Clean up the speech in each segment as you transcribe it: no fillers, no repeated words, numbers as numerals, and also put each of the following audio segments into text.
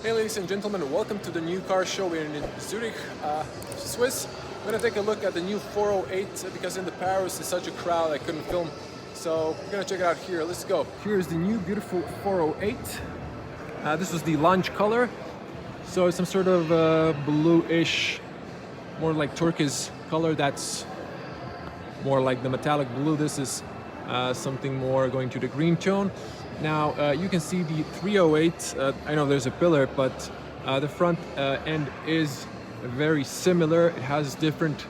Hey ladies and gentlemen, welcome to the new car show. We're in Zurich, Swiss. We're gonna take a look at the new 408 because in the Paris is such a crowd I couldn't film. So we're gonna check it out here. Let's go. Here's the new beautiful 408. This was the launch color. So it's some sort of bluish, more like turquoise color. That's more like the metallic blue. This is something more going to the green tone. Now you can see the 308, I know there's a pillar, but the front end is very similar. It has different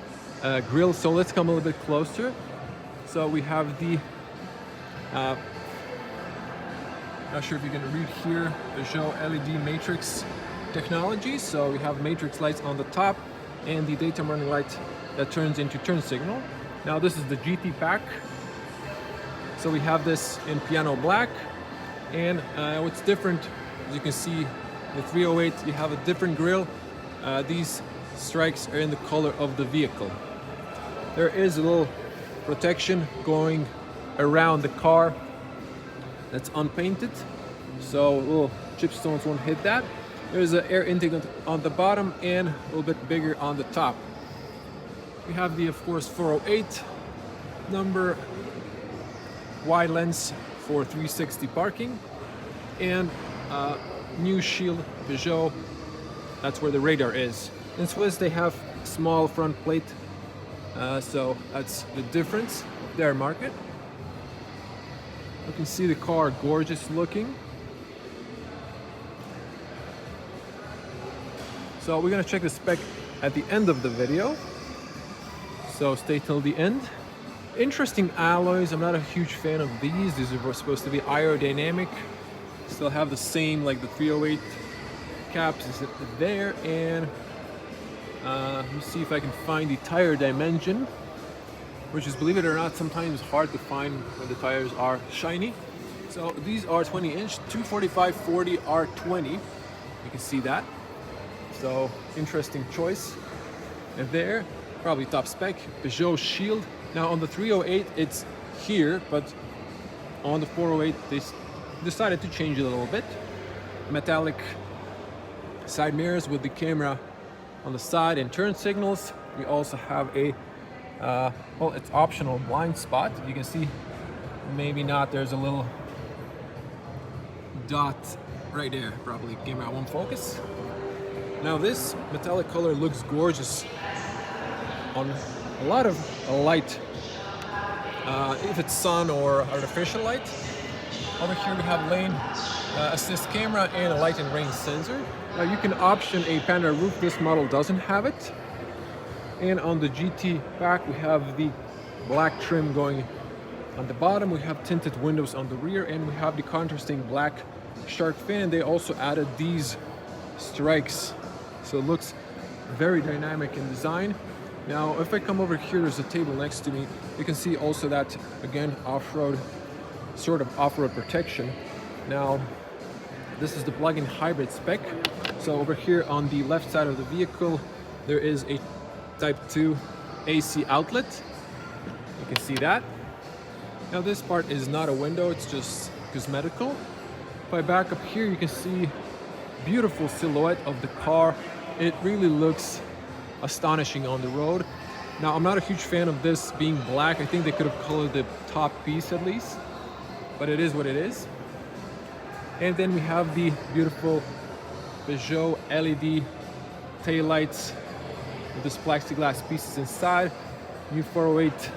grills, so let's come a little bit closer. So we have the, not sure if you can read here, Peugeot LED matrix technology. So we have matrix lights on the top and the daytime running light that turns into turn signal. Now this is the GT pack. So we have this in piano black. And what's different, as you can see, the 308, you have a different grille. These strikes are in the color of the vehicle. There is a little protection going around the car that's unpainted, so little chipstones won't hit that. There's an air intake on the bottom and a little bit bigger on the top. We have the, of course, 408 number, wide lens for 360 parking, and new shield Peugeot, that's where the radar is. In Swiss they have small front plate, so that's the difference of their market. You can see the car, gorgeous looking. So we're gonna check the spec at the end of the video, so stay till the end. Interesting alloys. I'm not a huge fan of these. These are supposed to be aerodynamic. Still have the same like the 308 caps is there. And let me see if I can find the tire dimension, which is, believe it or not, sometimes hard to find when the tires are shiny. So these are 20-inch, 245/40 R20. You can see that. So interesting choice. And there, probably top spec, Peugeot shield. Now on the 308 it's here, but on the 408 they decided to change it a little bit. Metallic side mirrors with the camera on the side and turn signals. We also have a, well, it's optional blind spot. You can see, maybe not, there's a little dot right there. Probably camera won't focus. Now this metallic color looks gorgeous on a lot of light, if it's sun or artificial light. Over here we have lane assist camera and a light and rain sensor. Now you can option a panoramic roof. This model doesn't have it. And on the GT pack we have the black trim going on the bottom. We have tinted windows on the rear, and we have the contrasting black shark fin. And they also added these strikes, so it looks very dynamic in design. Now, if I come over here, there's a table next to me. You can see also that, again, off-road, sort of off-road protection. Now, this is the plug-in hybrid spec. So over here on the left side of the vehicle, there is a Type 2 AC outlet. You can see that. Now, this part is not a window, it's just cosmetical. If I back up here, you can see beautiful silhouette of the car. It really looks astonishing on the road. Now, I'm not a huge fan of this being black. I think they could have colored the top piece at least, but it is what it is. And then we have the beautiful Peugeot LED taillights with this plexiglass pieces inside. New 408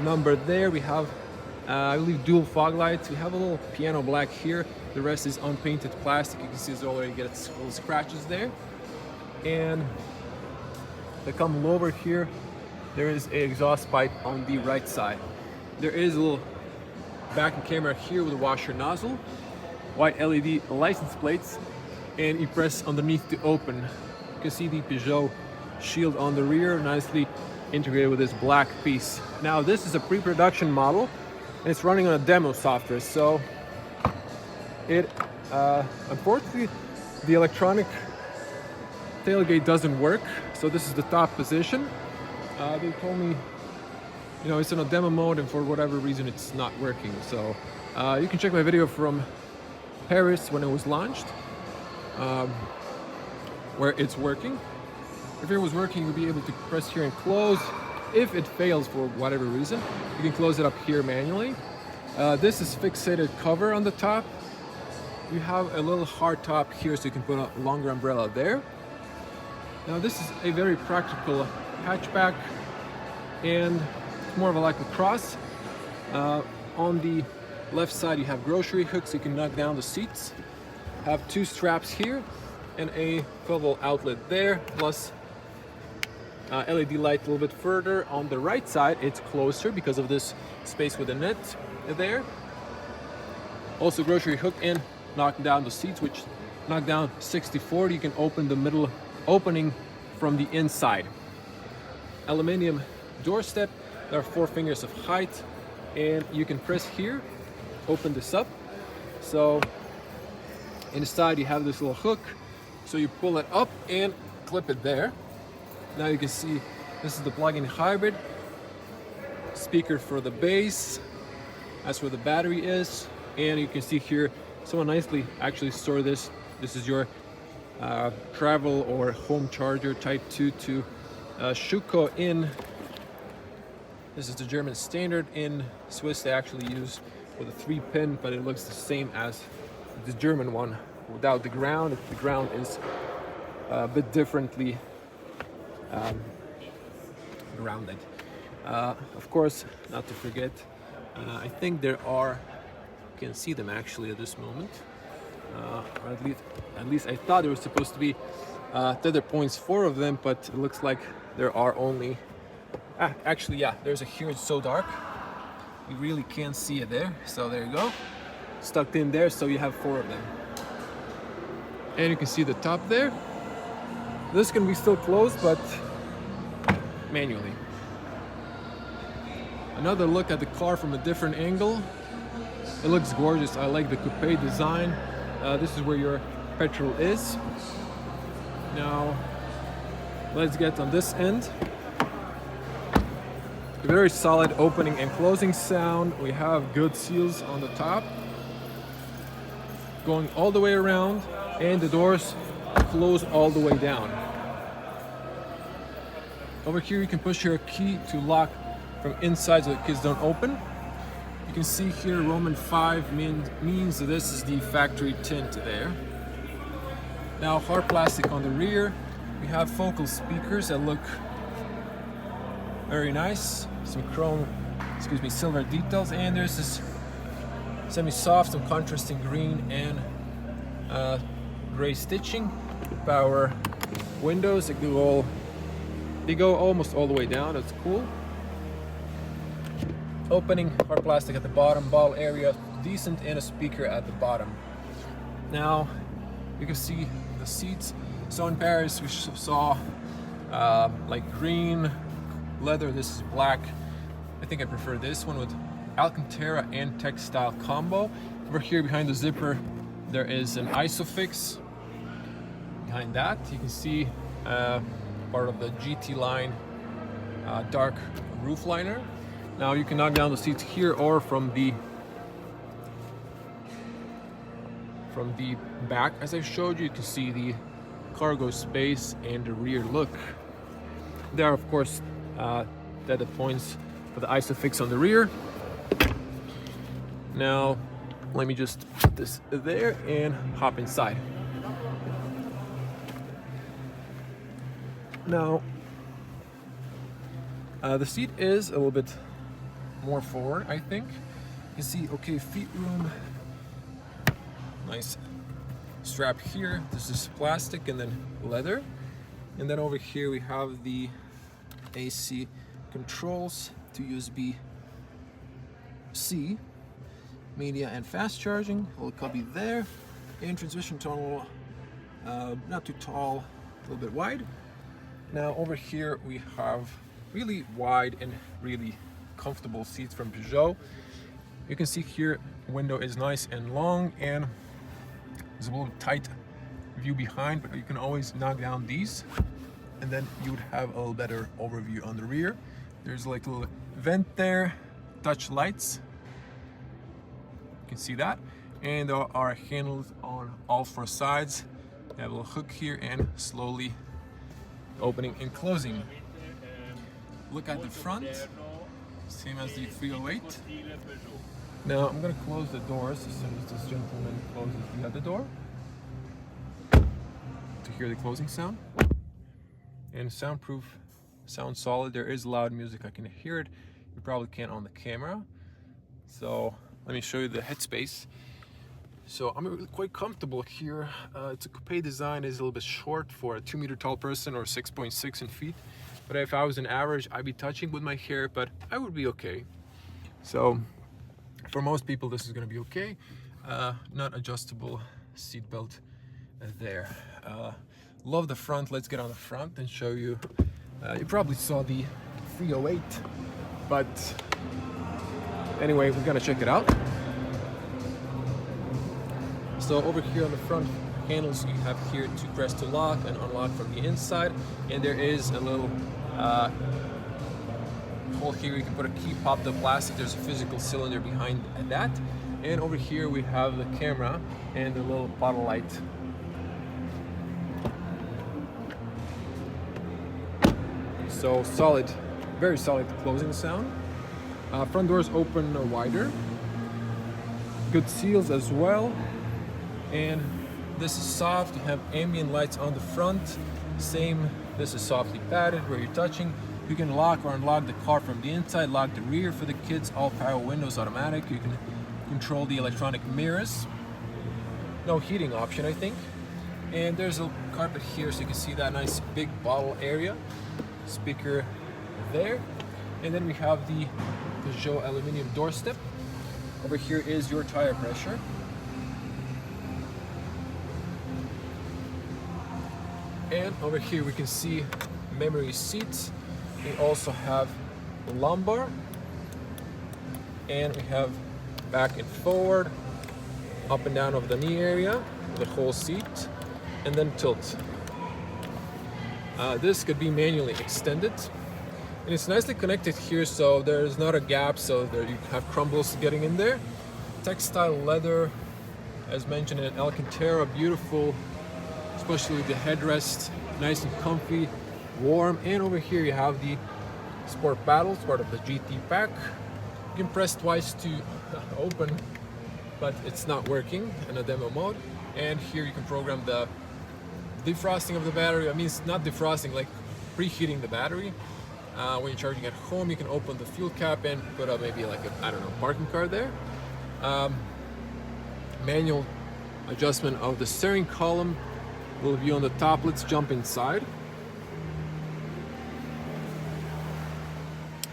number there. We have, I believe, dual fog lights. We have a little piano black here. The rest is unpainted plastic. You can see it's already gets little scratches there. And if I come over here, there is an exhaust pipe on the right side. There is a little backing camera here with a washer nozzle, white LED license plates, and you press underneath to open. You can see the Peugeot shield on the rear, nicely integrated with this black piece. Now this is a pre-production model, and it's running on a demo software, so it, unfortunately, the electronic tailgate doesn't work. So this is the top position. They told me, you know, it's in a demo mode, and for whatever reason it's not working. So you can check my video from Paris when it was launched. where it's working. If it was working, you'll be able to press here and close. If it fails for whatever reason, you can close it up here manually. This is fixated cover on the top. You have a little hard top here, so you can put a longer umbrella there. Now this is a very practical hatchback, and it's more of a like a cross. On the left side you have grocery hooks, so you can knock down the seats. Have two straps here and a 12-volt outlet there, plus LED light a little bit further. On the right side it's closer because of this space with the net there. Also grocery hook and knock down the seats, which knock down 60/40. You can open the middle opening from the inside. Aluminium doorstep. There are 4 fingers of height, and you can press here, open this up. So inside you have this little hook, so you pull it up and clip it there. Now you can see this is the plug-in hybrid. Speaker for the bass. That's where the battery is, and you can see here someone nicely actually store this. This is your travel or home charger Type 2 to Schuko. In this is the German standard. In Swiss they actually use with a 3-pin, but it looks the same as the German one without the ground. The ground is a bit differently rounded. Of course, not to forget, I think there are, you can see them actually at this moment, or at least I thought there was supposed to be tether points, 4 of them, but it looks like there are only, actually yeah, there's a here. It's so dark you really can't see it there, so there you go, stuck in there, so you have 4 of them. And you can see the top there. This can be still closed, but manually. Another look at the car from a different angle. It looks gorgeous. I like the coupe design. This is where your petrol is. Now let's get on this end. A very solid opening and closing sound. We have good seals on the top, going all the way around, and the doors close all the way down. Over here you can push your key to lock from inside so the keys don't open. You can see here Roman 5 means that this is the factory tint there. Now hard plastic on the rear. We have focal speakers that look very nice. Some chrome, silver details, and there's this semi-soft, some contrasting green and gray stitching. Power windows that they go almost all the way down. That's cool. Opening, hard plastic at the bottom, ball area decent, and a speaker at the bottom. Now you can see the seats. So in Paris we saw like green leather. This is black. I think I prefer this one with Alcantara and textile combo. Over here behind the zipper there is an ISOFIX. Behind that you can see part of the GT line dark roof liner. Now you can knock down the seats here, or from the back as I showed you. You can see the cargo space and the rear look. There are of course tether points for the ISOFIX on the rear. Now let me just put this there and hop inside. Now the seat is a little bit more forward, I think. You can see, okay, feet room, nice strap here. This is plastic and then leather, and then over here we have the AC controls to USB-C, media and fast charging. A little cubby there, and transmission tunnel, not too tall, a little bit wide. Now over here we have really wide and really comfortable seats from Peugeot. You can see here window is nice and long, and there's a little tight view behind, but you can always knock down these and then you would have a little better overview on the rear. There's like a little vent there, touch lights, you can see that, and there are handles on all 4 sides. You have a little hook here and slowly opening and closing. Look at the front, same as the 308. Now I'm going to close the doors as soon as this gentleman closes the other door to hear the closing sound. And soundproof, sounds solid. There is loud music, I can hear it. You probably can't on the camera. So let me show you the headspace. So I'm really quite comfortable here. It's a coupe design, is a little bit short for a 2-meter tall person or 6.6 in feet. But if I was an average, I'd be touching with my hair, but I would be okay. So for most people, this is gonna be okay. Not adjustable seat belt there. Love the front. Let's get on the front and show you. You probably saw the 308, but anyway, we're gonna check it out. So over here on the front handles, you have here to press to lock and unlock from the inside, and there is a little hole here. You can put a key, pop the plastic. There's a physical cylinder behind that, and over here we have the camera and the little bottle light. So solid, very solid closing sound. Front doors open wider. Good seals as well. And this is soft. You have ambient lights on the front. Same, this is softly padded where you're touching. You can lock or unlock the car from the inside, lock the rear for the kids, all power windows automatic. You can control the electronic mirrors. No heating option, I think. And there's a carpet here, so you can see that nice big bottle area. Speaker there. And then we have the Peugeot aluminum doorstep. Over here is your tire pressure. And over here we can see memory seats. We also have lumbar, and we have back and forward, up and down over the knee area, the whole seat, and then tilt. This could be manually extended, and it's nicely connected here, so there's not a gap, so there you have crumbles getting in there. Textile leather, as mentioned, in Alcantara, beautiful, especially the headrest, nice and comfy, warm. And over here you have the sport paddles, part of the GT pack. You can press twice to open, but it's not working in a demo mode. And here you can program the defrosting of the battery. I mean, it's not defrosting, like preheating the battery. When you're charging at home, you can open the fuel cap and put up maybe like a, I don't know, parking car there. Manual adjustment of the steering column will be on the top. Let's jump inside.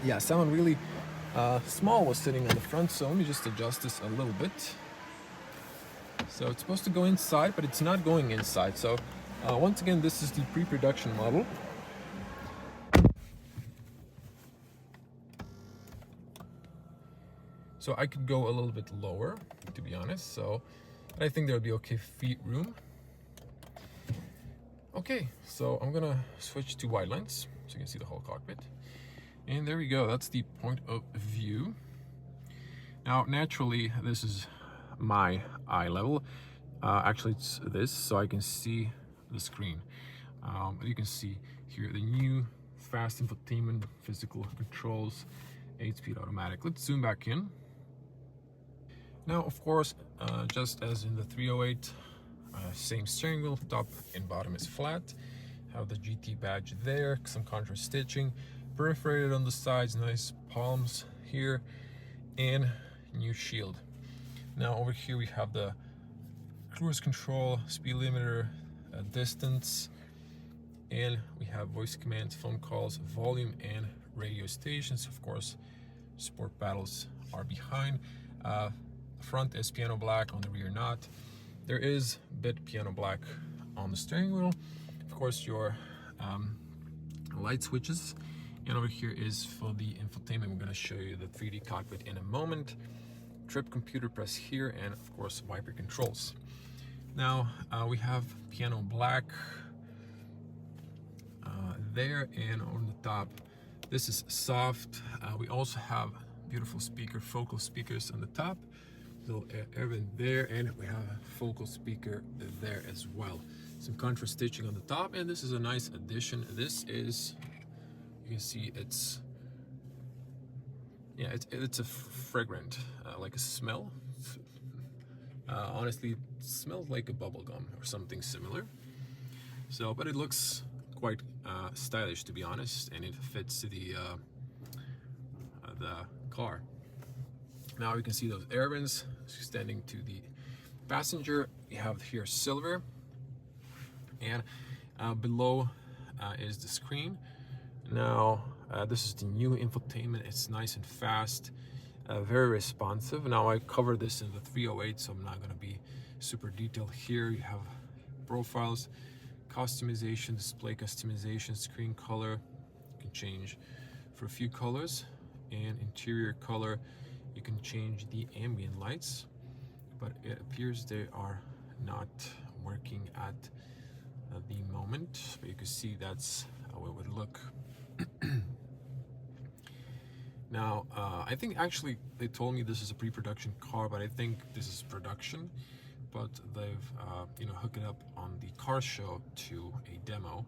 Yeah, someone really small was sitting on the front, so let me just adjust this a little bit. So it's supposed to go inside, but it's not going inside. So once again, this is the pre-production model. So I could go a little bit lower, to be honest. So I think there would be okay feet room. Okay, so I'm gonna switch to wide lens so you can see the whole cockpit. And there we go, that's the point of view. Now, naturally, this is my eye level. Actually, it's this, so I can see the screen. You can see here the new fast infotainment, physical controls, 8-speed automatic. Let's zoom back in. Now, of course, just as in the 308, same steering wheel, top and bottom is flat. Have the GT badge there, some contrast stitching, perforated on the sides, nice palms here, and new shield. Now over here we have the cruise control, speed limiter, distance, and we have voice commands, phone calls, volume, and radio stations. Of course, sport paddles are behind. Front is piano black, on the rear not. There is bit piano black on the steering wheel. Of course, your light switches. And over here is for the infotainment. We're going to show you the 3D cockpit in a moment. Trip computer, press here, and of course wiper controls. Now we have piano black there, and on the top this is soft. We also have beautiful speaker, focal speakers on the top, little air vent there, and we have a focal speaker there as well. some contrast stitching on the top, and this is a nice addition. This is, you can see it's, yeah, it's a fragrant, like a smell. Honestly, it smells like a bubble gum or something similar. So, but it looks quite stylish, to be honest, and it fits the car. Now you can see those air vents extending to the passenger. You have here silver, and below is the screen. Now this is the new infotainment. It's nice and fast, very responsive. Now I covered this in the 308, so I'm not going to be super detailed here. You have profiles, customization, display customization, screen color. You can change for a few colors, and interior color. You can change the ambient lights, but it appears they are not working at the moment. But you can see that's how it would look. Now, I think actually they told me this is a pre-production car, but I think this is production. But they've hooked it up on the car show to a demo.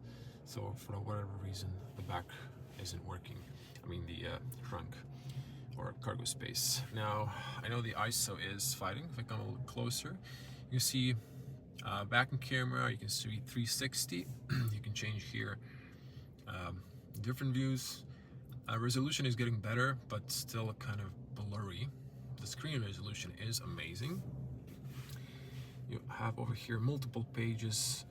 So for whatever reason, the back isn't working. I mean the trunk or cargo space. Now I know the ISO is fighting. If I come a little closer, you see back in camera. You can see 360. You can change here different views. Resolution is getting better, but still kind of blurry. The screen resolution is amazing. You have over here multiple pages,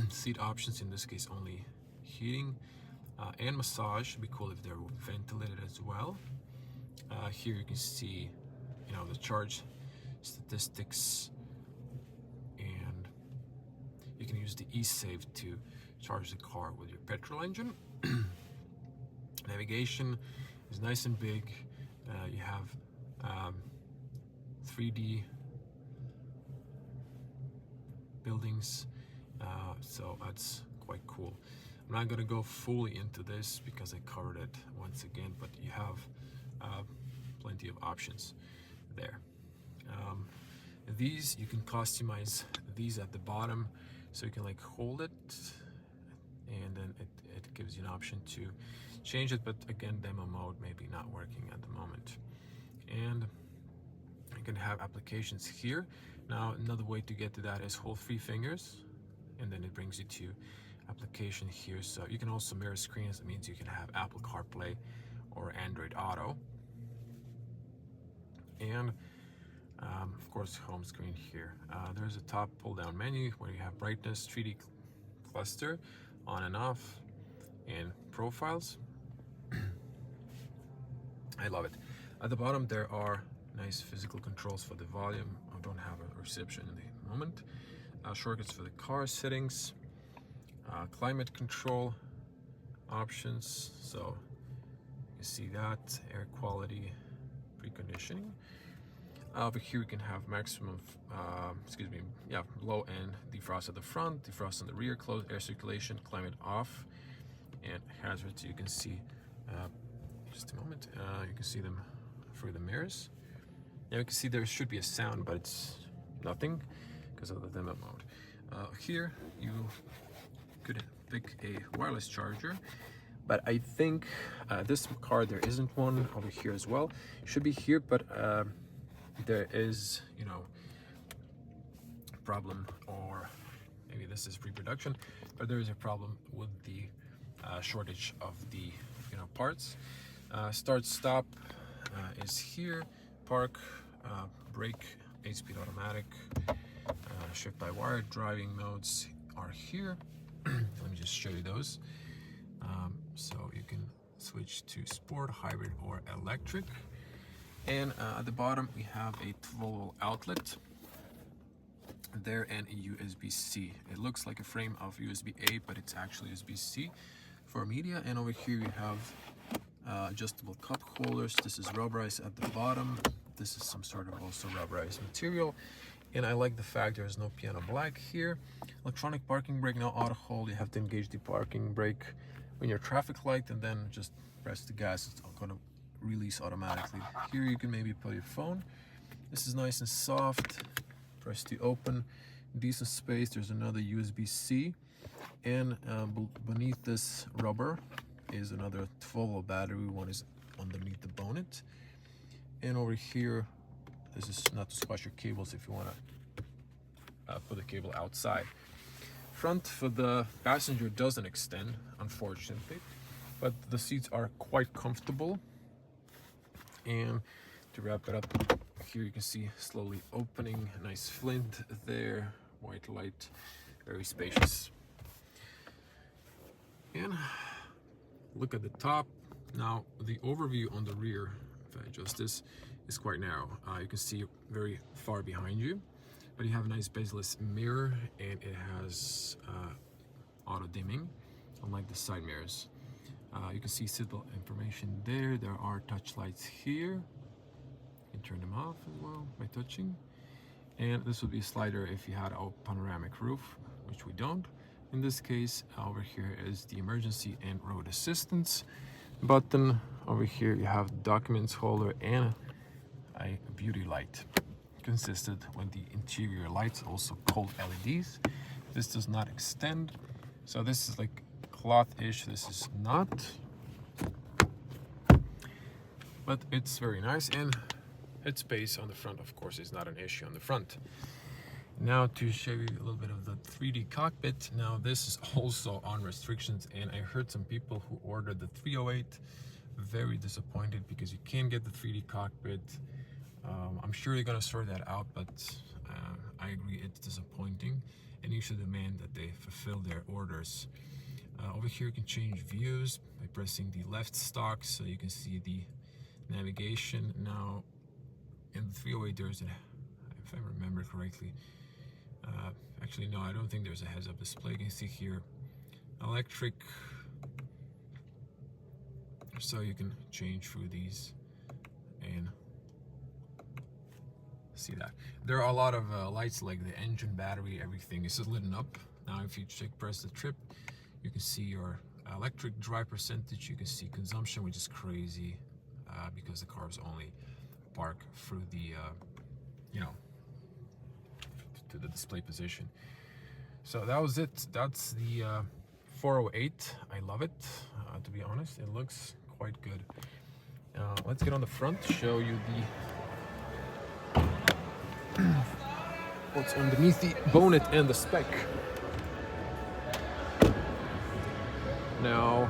seat options, in this case only heating and massage. It'd be cool if they're ventilated as well. Here you can see, the charge statistics, and you can use the eSave to charge the car with your petrol engine. Navigation is nice and big. You have 3D buildings, so that's quite cool. I'm not gonna go fully into this because I covered it once again, but you have plenty of options there. These, you can customize these at the bottom, so you can like hold it, and then it gives you an option to change it, but again, demo mode maybe not working at the moment. And you can have applications here. Now another way to get to that is hold 3 fingers, and then it brings you to application here. So you can also mirror screens. It means you can have Apple CarPlay or Android Auto, and of course home screen here. There's a top pull down menu where you have brightness, 3D cluster, on and off, and profiles. I love it. At the bottom there are nice physical controls for the volume. I don't have a reception in the moment. Shortcuts for the car settings, climate control options, so you see that, air quality, preconditioning. Over here you can have maximum, low end defrost at the front, defrost in the rear, closed air circulation, climate off, and hazards. You can see, just a moment, you can see them through the mirrors. Now you can see there should be a sound, but it's nothing because of the demo mode. Here you could pick a wireless charger, but I think this car there isn't one. Over here as well, it should be here, but there is, a problem, or maybe this is pre-production, but there is a problem with the shortage of the parts. Start stop is here, park, brake, 8-speed automatic, shift by wire, driving modes are here. Let me just show you those. So you can switch to sport, hybrid, or electric. And at the bottom we have a 12-volt outlet there and a USB-C. It looks like a frame of USB-A, but it's actually USB-C for media. And over here you have adjustable cup holders. This is rubberized at the bottom. This is some sort of also rubberized material. And I like the fact there's no piano black here. Electronic parking brake, no auto hold. You have to engage the parking brake when you're traffic light, and then just press the gas. It's going to release automatically. Here you can maybe put your phone. This is nice and soft. Press to open. decent space. There's another USB-C, and beneath this rubber is another 12-volt battery. One is underneath the bonnet, and over here, this is not to squash your cables if you want to put the cable outside. Front for the passenger doesn't extend, unfortunately, but the seats are quite comfortable. And to wrap it up, here you can see slowly opening, nice flint there, white light, very spacious. And look at the top. Now the overview on the rear, if I adjust this, is quite narrow. You can see very far behind you, but you have a nice bezel-less mirror, and it has auto dimming, unlike the side mirrors. You can see seatbelt information there. There are touch lights here. You can turn them off as well by touching. And this would be a slider if you had a panoramic roof, which we don't. In this case, over here is the emergency and road assistance button. Over here you have the documents holder and a beauty light, consistent with the interior lights, also called LEDs. This does not extend, so this is like cloth-ish. This is not, but it's very nice, and head space on the front, of course, is not an issue on the front. Now to show you a little bit of the 3D cockpit. Now this is also on restrictions, and I heard some people who ordered the 308 very disappointed because you can't get the 3D cockpit. I'm sure they're gonna sort that out, but I agree it's disappointing, and you should demand that they fulfill their orders. Over here you can change views by pressing the left stalk, so you can see the navigation. Now in the 308 there's a, if I remember correctly, actually no, I don't think there's a heads-up display. You can see here electric, so you can change through these and see that. There are a lot of lights, like the engine, battery, everything is lit up. Now if you press the trip, you can see your electric drive percentage. You can see consumption, which is crazy because the cars only park through the to the display position. So that was it. That's the 408. I love it, to be honest. It looks quite good. Let's get on the front, show you the what's underneath the bonnet and the Spec. Now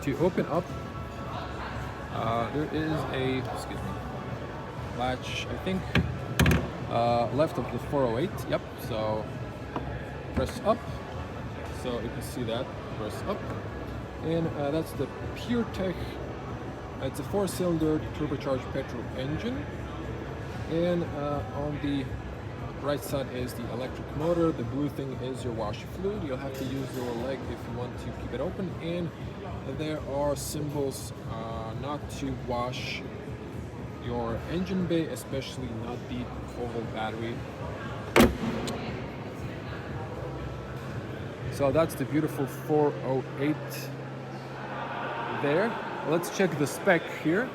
to open up, there is a latch, I think, left of the 408. Yep. So press up, so you can see that. Press up, and that's the PureTech. It's a 4-cylinder turbocharged petrol engine, and on the right side is the electric motor. The blue thing is your washer fluid. You'll have to use your leg if you want to keep it open, and there are symbols not to wash your engine bay, especially not the 4-volt battery. So that's the beautiful 408 there. Let's check the Spec here.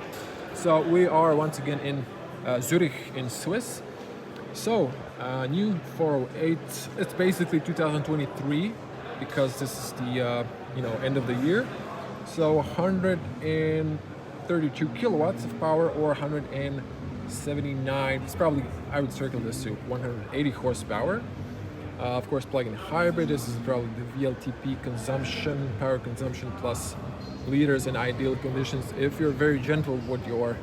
So we are once again in Zurich in Swiss. So new 408, it's basically 2023 because this is the end of the year. So 132 kilowatts of power, or 179. It's probably, I would circle this to 180 horsepower. Of course, plug-in hybrid. This is probably the VLTP consumption, power consumption plus liters in ideal conditions. If you're very gentle with your,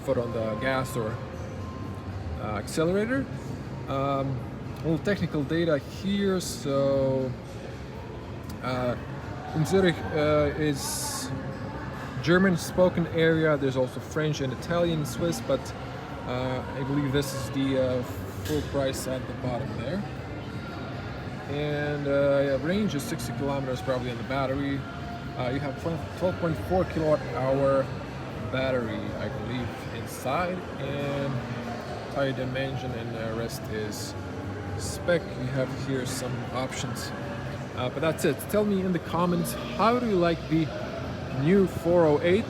foot on the gas or accelerator. A little technical data here. So in Zurich is German spoken area. There's also French and Italian, Swiss, but I believe this is the full price at the bottom there. And range is 60 kilometers probably on the battery. You have 12.4 kilowatt hour battery, I believe, inside, and tire dimension, and the rest is Spec. You have here some options, but that's it. Tell me in the comments, how do you like the new 408?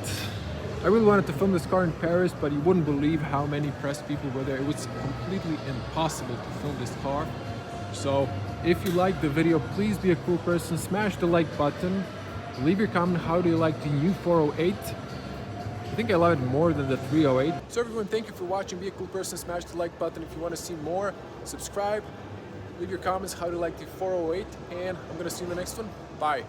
I really wanted to film this car in Paris, but you wouldn't believe how many press people were there. It was completely impossible to film this car. So if you liked the video, please be a cool person, smash the like button, leave your comment, how do you like the new 408? I think I love it more than the 308. So everyone, thank you for watching. Be a cool person, smash the like button. If you want to see more, subscribe, leave your comments, how do you like the 408, and I'm gonna see you in the next one. Bye.